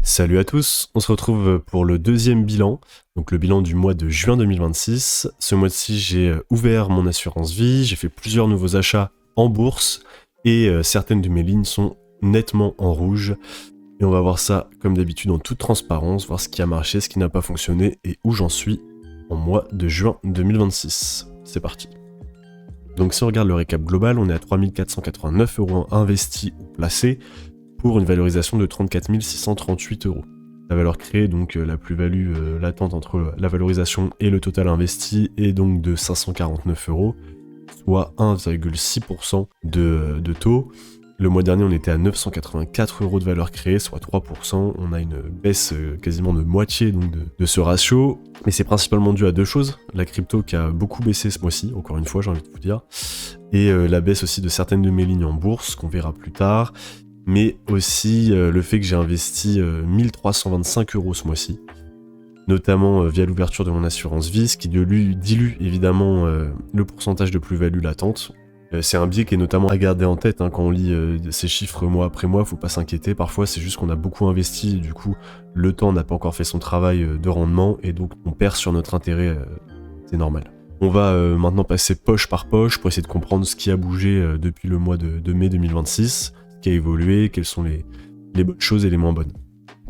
Salut à tous, on se retrouve pour le deuxième bilan, donc le bilan du mois de juin 2026. Ce mois-ci, j'ai ouvert mon assurance vie, j'ai fait plusieurs nouveaux achats en bourse et certaines de mes lignes sont nettement en rouge. Et on va voir ça comme d'habitude en toute transparence, voir ce qui a marché, ce qui n'a pas fonctionné et où j'en suis en mois de juin 2026. C'est parti. Donc si on regarde le récap global, on est à 3489 € investis ou placés, pour une valorisation de 34 638 €. La valeur créée, donc la plus-value latente entre la valorisation et le total investi, est donc de 549 €, soit 1,6% de taux. Le mois dernier, on était à 984 € de valeur créée, soit 3%. On a une baisse quasiment de moitié donc, de ce ratio. Mais c'est principalement dû à deux choses. La crypto qui a beaucoup baissé ce mois-ci, encore une fois, j'ai envie de vous dire. Et la baisse aussi de certaines de mes lignes en bourse, qu'on verra plus tard. Mais aussi le fait que j'ai investi 1325 € ce mois-ci, notamment via l'ouverture de mon assurance vie, ce qui dilue évidemment le pourcentage de plus-value latente. C'est un biais qui est notamment à garder en tête, hein, quand on lit ces chiffres mois après mois, faut pas s'inquiéter, parfois c'est juste qu'on a beaucoup investi, et du coup le temps n'a pas encore fait son travail de rendement, et donc on perd sur notre intérêt, c'est normal. On va maintenant passer poche par poche pour essayer de comprendre ce qui a bougé depuis le mois de mai 2026, qui a évolué, quelles sont les bonnes choses et les moins bonnes.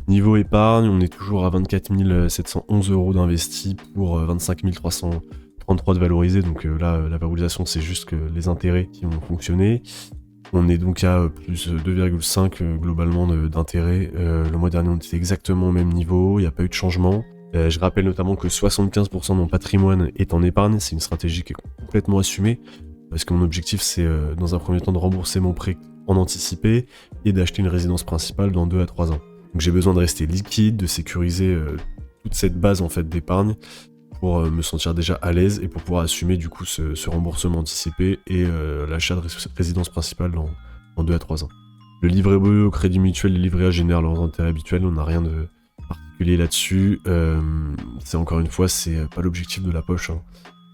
Niveau épargne, on est toujours à 24 711 € d'investis pour 25 333 de valorisés, donc là la valorisation c'est juste que les intérêts qui ont fonctionné. On est donc à plus 2,5 globalement d'intérêts. Le mois dernier on était exactement au même niveau, il n'y a pas eu de changement. Je rappelle notamment que 75% de mon patrimoine est en épargne, c'est une stratégie qui est complètement assumée, parce que mon objectif c'est dans un premier temps de rembourser mon prêt en anticipé et d'acheter une résidence principale dans 2 à 3 ans. Donc j'ai besoin de rester liquide, de sécuriser toute cette base en fait d'épargne pour me sentir déjà à l'aise et pour pouvoir assumer du coup ce remboursement anticipé et l'achat de résidence principale dans 2 à 3 ans. Le livret B au crédit mutuel et le livret A génèrent leurs intérêts habituels, on n'a rien de particulier là-dessus. C'est encore une fois, c'est pas l'objectif de la poche, hein,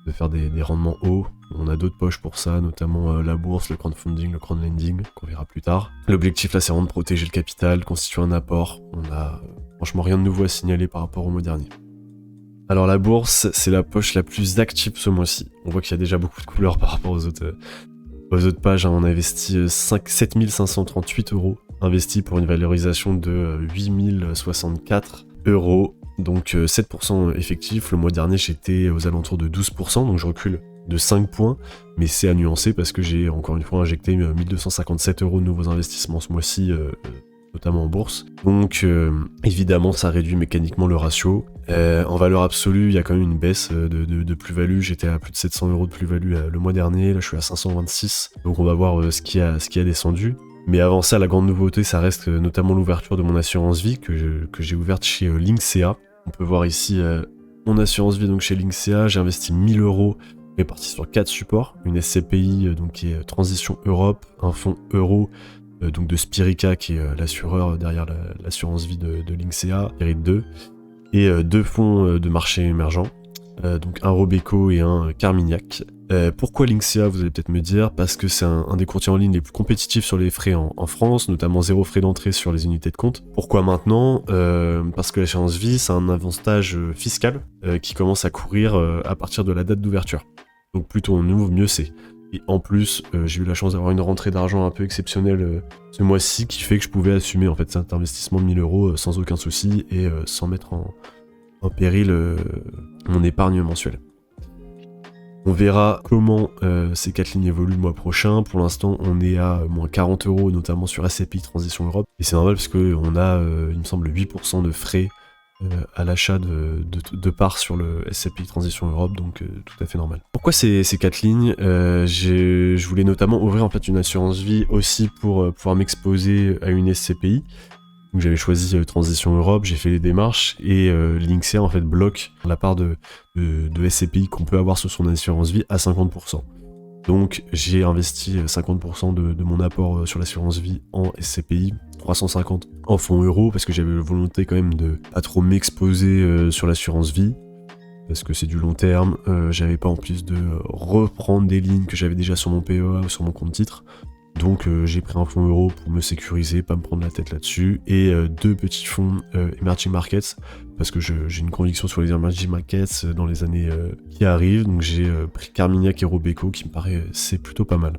de faire des rendements hauts. On a d'autres poches pour ça, notamment la bourse, le crowdfunding, le crowdlending, qu'on verra plus tard. L'objectif là, c'est vraiment de protéger le capital, constituer un apport. On a franchement rien de nouveau à signaler par rapport au mois dernier. Alors la bourse, c'est la poche la plus active ce mois-ci. On voit qu'il y a déjà beaucoup de couleurs par rapport aux autres pages, hein. On a investi 7 538 €, investi pour une valorisation de 8064 €. Donc 7% effectif. Le mois dernier, j'étais aux alentours de 12%, donc je recule de 5 points, mais c'est à nuancer parce que j'ai encore une fois injecté 1257 € de nouveaux investissements ce mois-ci, notamment en bourse. Donc évidemment ça réduit mécaniquement le ratio. En valeur absolue, il y a quand même une baisse de plus-value. J'étais à plus de 700 € de plus-value le mois dernier, là je suis à 526, donc on va voir ce qui a descendu. Mais avant ça, la grande nouveauté, ça reste notamment l'ouverture de mon assurance vie que j'ai ouverte chez Linksea. On peut voir ici mon assurance vie donc chez Linksea, j'ai investi 1000 € répartis sur 4 supports, une SCPI donc qui est Transition Europe, un fonds euro donc de Spirica qui est l'assureur derrière l'assurance vie de Linksea, Spirit 2, et 2 fonds de marché émergent, donc un Robeco et un Carmignac. Pourquoi Linksea, vous allez peut-être me dire? Parce que c'est un des courtiers en ligne les plus compétitifs sur les frais en France, notamment 0 frais d'entrée sur les unités de compte. Pourquoi maintenant? Parce que l'assurance vie, c'est un avantage fiscal qui commence à courir à partir de la date d'ouverture. Donc plutôt on ouvre, mieux c'est. Et en plus, j'ai eu la chance d'avoir une rentrée d'argent un peu exceptionnelle ce mois-ci qui fait que je pouvais assumer en fait cet investissement de 1000 € sans aucun souci et sans mettre en péril mon épargne mensuelle. On verra comment ces 4 lignes évoluent le mois prochain. Pour l'instant, on est à moins 40 €, notamment sur SCPI Transition Europe. Et c'est normal parce qu'on a, il me semble, 8% de frais à l'achat de parts sur le SCPI Transition Europe, donc tout à fait normal. Pourquoi ces 4 lignes? Je voulais notamment ouvrir en fait une assurance vie aussi pour pouvoir m'exposer à une SCPI. Donc j'avais choisi Transition Europe, j'ai fait les démarches et Linksea en fait bloque la part de SCPI qu'on peut avoir sur son assurance vie à 50%. Donc j'ai investi 50% de mon apport sur l'assurance vie en SCPI, 350 en fonds euros, parce que j'avais la volonté quand même de pas trop m'exposer sur l'assurance vie, parce que c'est du long terme. J'avais pas en plus de reprendre des lignes que j'avais déjà sur mon PEA ou sur mon compte titre. Donc j'ai pris un fonds euro pour me sécuriser, pas me prendre la tête là-dessus, et 2 petits fonds emerging markets, parce que j'ai une conviction sur les emerging markets dans les années qui arrivent. Donc j'ai pris Carmignac et Robeco, qui me paraît c'est plutôt pas mal.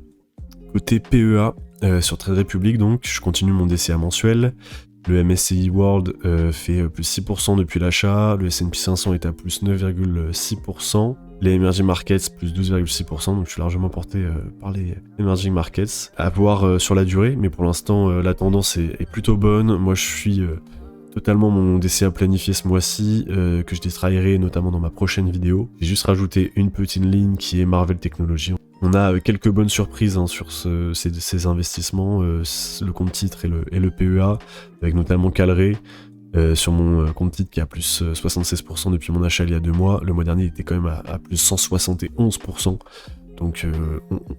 Côté PEA, sur Trade Republic, donc je continue mon DCA mensuel. Le MSCI World fait plus 6% depuis l'achat, le S&P 500 est à plus 9,6%, les Emerging Markets plus 12,6%, donc je suis largement porté par les Emerging Markets. À voir sur la durée, mais pour l'instant la tendance est plutôt bonne. Moi je suis totalement mon DCA planifié ce mois-ci, que je détaillerai notamment dans ma prochaine vidéo. J'ai juste rajouté une petite ligne qui est Marvell Technology. On a quelques bonnes surprises sur ces investissements, le compte titre et le PEA, avec notamment Calray, sur mon compte titre qui est à plus 76% depuis mon achat il y a 2 mois. Le mois dernier il était quand même à plus 171%. Donc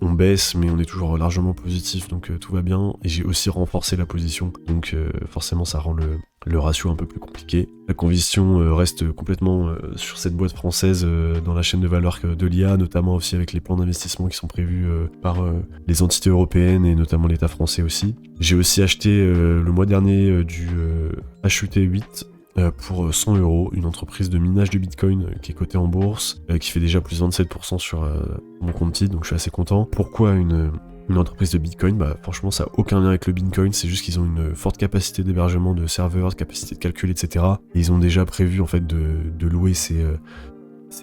on baisse, mais on est toujours largement positif, donc tout va bien. Et j'ai aussi renforcé la position, donc forcément ça rend le ratio un peu plus compliqué. La conviction reste complètement sur cette boîte française dans la chaîne de valeur de l'IA, notamment aussi avec les plans d'investissement qui sont prévus par les entités européennes et notamment l'État français aussi. J'ai aussi acheté le mois dernier du HUT8, pour 100 €, une entreprise de minage de Bitcoin qui est cotée en bourse, qui fait déjà plus 27% sur mon compte titre, donc je suis assez content. Pourquoi une entreprise de Bitcoin? Bah franchement ça n'a aucun lien avec le Bitcoin, c'est juste qu'ils ont une forte capacité d'hébergement de serveurs, capacité de calcul, etc. Et ils ont déjà prévu en fait de louer ces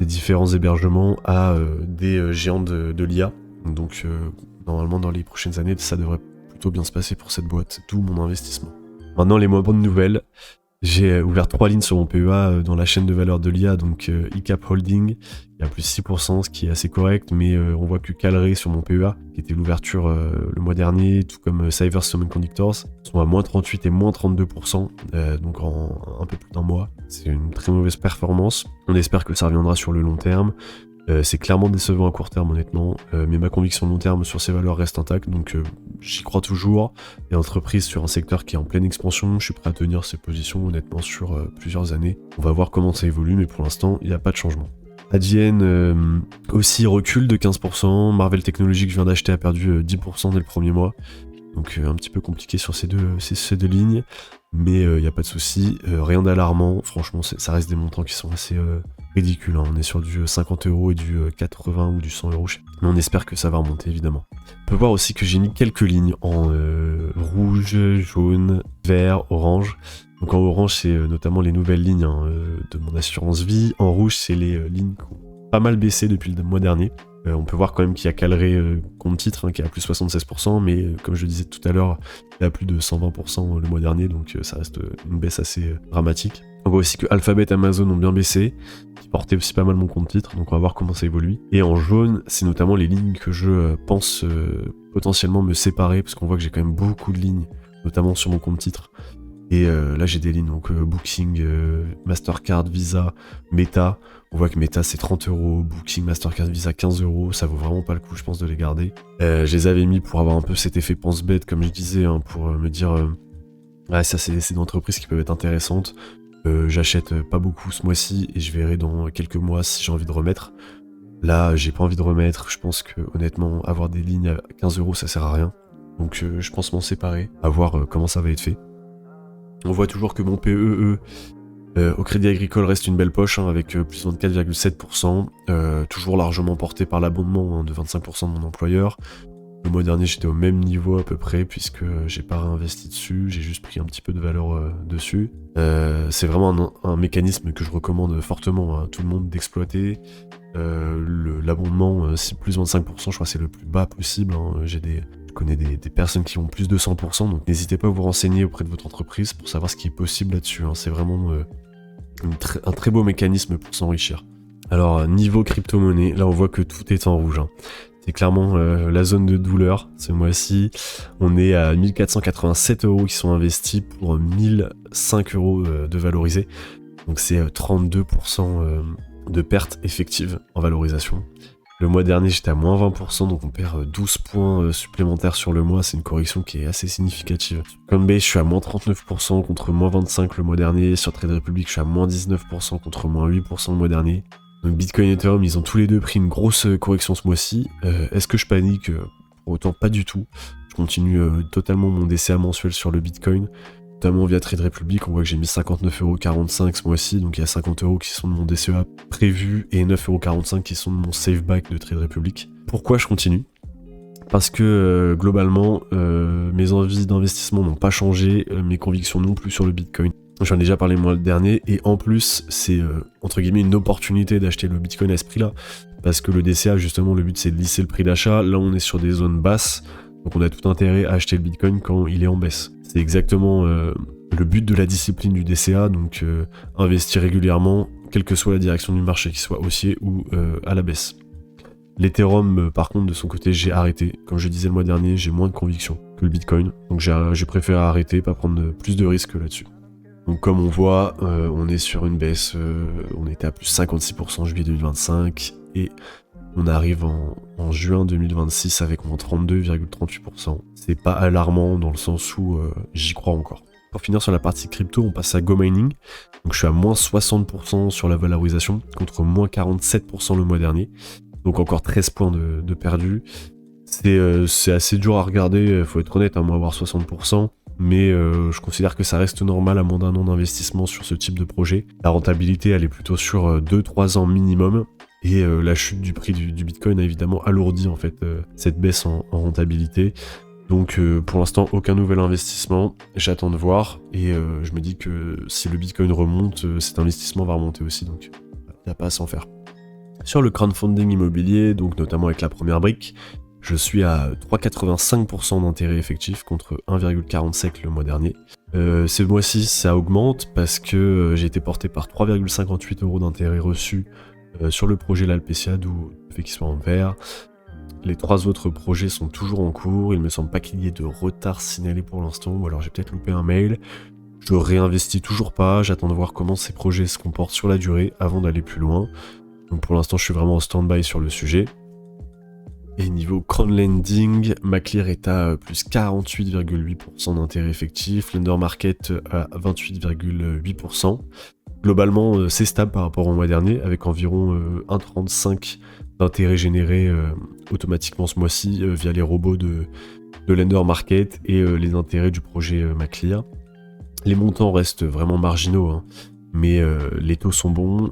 différents hébergements à des géants de l'IA. Donc normalement dans les prochaines années ça devrait plutôt bien se passer pour cette boîte, d'où mon investissement. Maintenant les moins bonnes nouvelles. J'ai ouvert 3 lignes sur mon PEA dans la chaîne de valeur de l'IA, donc eCap Holding, il y a plus 6%, ce qui est assez correct, mais on voit que Calray sur mon PEA, qui était l'ouverture le mois dernier, tout comme Cyber Semiconductors, sont à moins 38 et moins 32%, donc en un peu plus d'un mois. C'est une très mauvaise performance. On espère que ça reviendra sur le long terme. C'est clairement décevant à court terme honnêtement, mais ma conviction long terme sur ces valeurs reste intacte, donc j'y crois toujours. Et entreprise sur un secteur qui est en pleine expansion, je suis prêt à tenir ces positions honnêtement sur plusieurs années. On va voir comment ça évolue, mais pour l'instant il n'y a pas de changement. Adyen aussi recule de 15%, Marvell Technology que je viens d'acheter a perdu 10% dès le premier mois, donc un petit peu compliqué sur ces deux lignes, mais il n'y a pas de souci, rien d'alarmant, franchement ça reste des montants qui sont assez ridicule, hein. On est sur du 50 € et du 80 ou du 100 €, mais on espère que ça va remonter évidemment. On peut voir aussi que j'ai mis quelques lignes en rouge, jaune, vert, orange. Donc en orange c'est notamment les nouvelles lignes de mon assurance vie, en rouge c'est les lignes qui ont pas mal baissé depuis le mois dernier. On peut voir quand même qu'il y a Calray compte titre qui est à plus 76%, mais comme je le disais tout à l'heure, il est à plus de 120% le mois dernier, donc ça reste une baisse assez dramatique. On voit aussi que Alphabet et Amazon ont bien baissé, qui portaient aussi pas mal mon compte titre, donc on va voir comment ça évolue. Et en jaune, c'est notamment les lignes que je pense potentiellement me séparer, parce qu'on voit que j'ai quand même beaucoup de lignes, notamment sur mon compte titre. Et là j'ai des lignes, donc Booking, Mastercard, Visa, Meta. On voit que Meta c'est 30 €, Booking, Mastercard, Visa 15 €, ça vaut vraiment pas le coup je pense de les garder. Je les avais mis pour avoir un peu cet effet pense-bête comme je disais, hein, pour me dire ouais ça c'est des entreprises qui peuvent être intéressantes. J'achète pas beaucoup ce mois-ci et je verrai dans quelques mois si j'ai envie de remettre. Là j'ai pas envie de remettre, je pense que honnêtement avoir des lignes à 15 € ça sert à rien. Donc je pense m'en séparer, à voir comment ça va être fait. On voit toujours que mon PEE au Crédit Agricole reste une belle poche, hein, avec plus 24,7%, toujours largement porté par l'abondement de 25% de mon employeur. Le mois dernier j'étais au même niveau à peu près, puisque j'ai pas réinvesti dessus, j'ai juste pris un petit peu de valeur dessus. C'est vraiment un mécanisme que je recommande fortement à tout le monde d'exploiter. L'abondement, c'est plus 25%, je crois que c'est le plus bas possible, hein. Je connais des personnes qui ont plus de 100%, donc n'hésitez pas à vous renseigner auprès de votre entreprise pour savoir ce qui est possible là-dessus, hein. C'est vraiment un très beau mécanisme pour s'enrichir. Alors niveau crypto-monnaie, là on voit que tout est en rouge, hein. C'est clairement la zone de douleur ce mois-ci. On est à 1487 € qui sont investis pour 1005 € de valorisés. Donc c'est 32% de pertes effectives en valorisation. Le mois dernier j'étais à moins 20%, donc on perd 12 points supplémentaires sur le mois, c'est une correction qui est assez significative. Sur Coinbase je suis à moins 39% contre moins 25% le mois dernier, sur Trade Republic je suis à moins 19% contre moins 8% le mois dernier. Donc Bitcoin et Ethereum ils ont tous les deux pris une grosse correction ce mois-ci. Est-ce que je panique? Pour autant pas du tout. Je continue totalement mon DCA mensuel sur le Bitcoin, notamment via Trade Republic. On voit que j'ai mis 59,45€ ce mois-ci, donc il y a 50€ qui sont de mon DCA prévu et 9,45€ qui sont de mon save back de Trade Republic. Pourquoi je continue ? Parce que globalement, mes envies d'investissement n'ont pas changé, mes convictions non plus sur le Bitcoin. J'en ai déjà parlé le mois dernier, et en plus, c'est entre guillemets une opportunité d'acheter le Bitcoin à ce prix-là, parce que le DCA, justement, le but c'est de lisser le prix d'achat. Là, on est sur des zones basses, donc on a tout intérêt à acheter le Bitcoin quand il est en baisse. C'est exactement le but de la discipline du DCA, donc investir régulièrement, quelle que soit la direction du marché, qu'il soit haussier ou à la baisse. L'Ethereum, par contre, de son côté, j'ai arrêté. Comme je disais le mois dernier, j'ai moins de conviction que le Bitcoin, donc j'ai préféré arrêter, pas prendre plus de risques là-dessus. Donc comme on voit, on est sur une baisse, on était à plus 56% en juillet 2025, et on arrive en juin 2026 avec moins 32,38%. C'est pas alarmant dans le sens où j'y crois encore. Pour finir sur la partie crypto, on passe à GoMining. Donc je suis à moins 60% sur la valorisation, contre moins 47% le mois dernier. Donc encore 13 points de perdu. C'est assez dur à regarder, faut être honnête, moi avoir 60%. Mais je considère que ça reste normal à moins d'un an d'investissement sur ce type de projet. La rentabilité, elle est plutôt sur 2-3 ans minimum, et la chute du prix du Bitcoin a évidemment alourdi en fait cette baisse en rentabilité. Donc pour l'instant, aucun nouvel investissement, j'attends de voir, et je me dis que si le Bitcoin remonte, cet investissement va remonter aussi, donc il n'y a pas à s'en faire. Sur le crowdfunding immobilier, donc notamment avec la première brique, je suis à 3,85% d'intérêt effectif contre 1,47 le mois dernier. Ce mois-ci, ça augmente parce que j'ai été porté par 3,58€ d'intérêt reçu sur le projet l'Alpecia, d'où le fait qu'il soit en vert. Les 3 autres projets sont toujours en cours, il me semble pas qu'il y ait de retard signalé pour l'instant, ou alors j'ai peut-être loupé un mail. Je réinvestis toujours pas, j'attends de voir comment ces projets se comportent sur la durée avant d'aller plus loin. Donc pour l'instant, je suis vraiment en stand-by sur le sujet. Et niveau crowdlending, Maclear est à plus 48,8% d'intérêt effectif, Lender Market à 28,8%. Globalement, c'est stable par rapport au mois dernier, avec environ 1,35 d'intérêt généré automatiquement ce mois-ci via les robots de Lender Market et les intérêts du projet Maclear. Les montants restent vraiment marginaux, hein, mais les taux sont bons.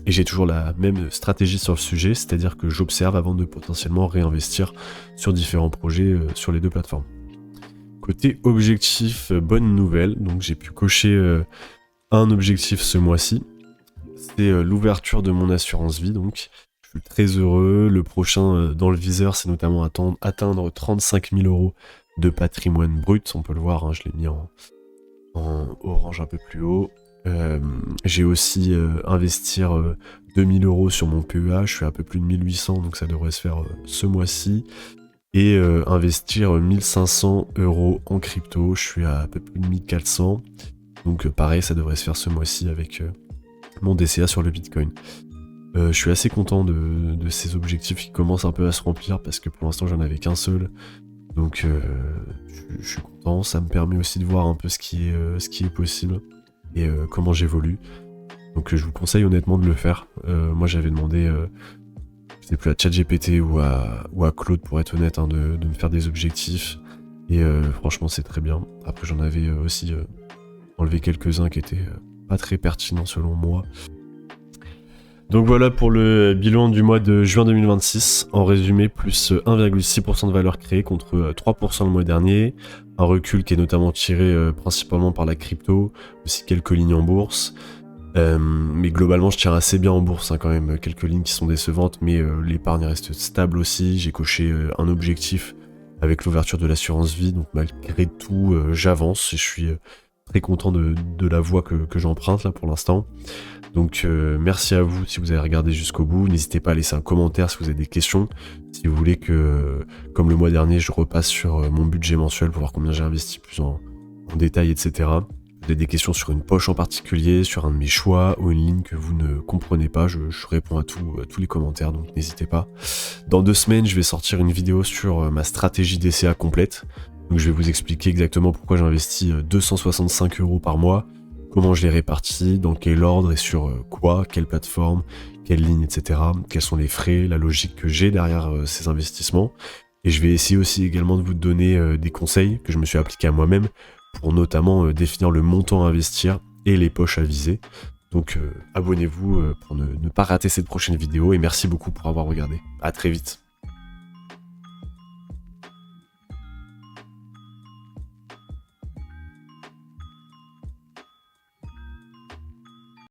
Et j'ai toujours la même stratégie sur le sujet, c'est-à-dire que j'observe avant de potentiellement réinvestir sur différents projets sur les 2 plateformes. Côté objectif, bonne nouvelle, donc j'ai pu cocher un objectif ce mois-ci, c'est l'ouverture de mon assurance vie, donc je suis très heureux. Le prochain dans le viseur, c'est notamment atteindre 35 000 € de patrimoine brut, on peut le voir, hein, je l'ai mis en orange un peu plus haut. J'ai aussi investir 2000 € sur mon PEA, je suis à peu plus de 1800, donc ça devrait se faire ce mois-ci. Et investir 1500 € en crypto, je suis à peu plus de 1400. Donc pareil, ça devrait se faire ce mois-ci avec mon DCA sur le Bitcoin. Je suis assez content de ces objectifs qui commencent un peu à se remplir, parce que pour l'instant j'en avais qu'un seul. Donc je suis content, ça me permet aussi de voir un peu ce qui est possible et comment j'évolue. Donc je vous conseille honnêtement de le faire. Moi j'avais demandé, je sais plus, à ChatGPT ou à Claude, pour être honnête, hein, de me faire des objectifs. Et franchement c'est très bien. Après j'en avais aussi enlevé quelques-uns qui étaient pas très pertinents selon moi. Donc voilà pour le bilan du mois de juin 2026. En résumé, plus 1,6% de valeur créée contre 3% le mois dernier. Un recul qui est notamment tiré principalement par la crypto, aussi quelques lignes en bourse. Mais globalement, je tiens assez bien en bourse, hein, quand même. Quelques lignes qui sont décevantes, mais l'épargne reste stable aussi. J'ai coché un objectif avec l'ouverture de l'assurance vie, donc malgré tout, j'avance et je suis très content de la voie que j'emprunte là pour l'instant. Donc merci à vous si vous avez regardé jusqu'au bout. N'hésitez pas à laisser un commentaire si vous avez des questions. Si vous voulez que, comme le mois dernier, je repasse sur mon budget mensuel pour voir combien j'ai investi plus en détail, etc. Vous avez des questions sur une poche en particulier, sur un de mes choix ou une ligne que vous ne comprenez pas, je réponds à tous les commentaires, donc n'hésitez pas. Dans 2 semaines, je vais sortir une vidéo sur ma stratégie DCA complète. Donc je vais vous expliquer exactement pourquoi j'investis 265 € par mois, comment je les répartis, dans quel ordre et sur quoi, quelle plateforme, quelle ligne, etc. Quels sont les frais, la logique que j'ai derrière ces investissements. Et je vais essayer aussi également de vous donner des conseils que je me suis appliqué à moi-même pour notamment définir le montant à investir et les poches à viser. Donc abonnez-vous pour ne pas rater cette prochaine vidéo et merci beaucoup pour avoir regardé. À très vite.